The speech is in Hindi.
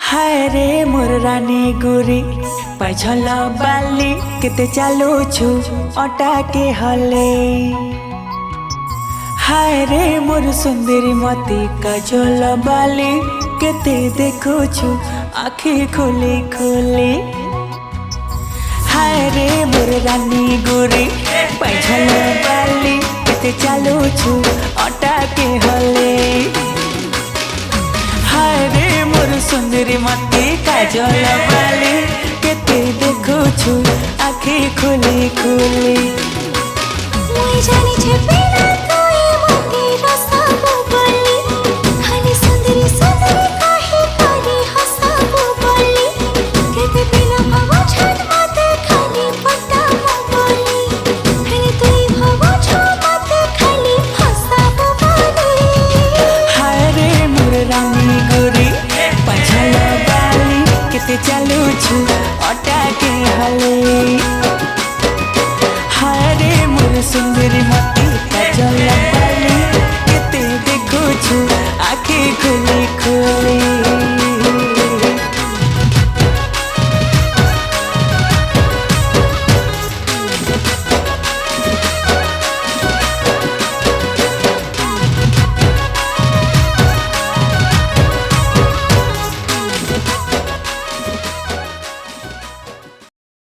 हाय रे मोर रानी गोरी पाछल बाली केते चालू छु अटा के हले। हाय रे मोर सुंदरी मती काजल बाली केते देखु छु आखि खोली खोली। हाय रे मोर रानी गोरी पाछल बाली केते चालू छु अटा के हले। हाय रे मोर सुंदरी मती काजल बाली केते देखु छु आखि खोली खोली। मुई जानी छे बिना तोई मते रसाबो बोली खाली सुंदरी सुंदरी काहे तारी हसाबो बोली केते बिना भवो छन मते खाली पटाबो बोली खाली तोई भवो छ मते खाली हसाबो बोली। हाय रे मोर रानी गोरी पाछल बाली केते चालू छु अटा के हले। हाय रे मोर सुंदरी मती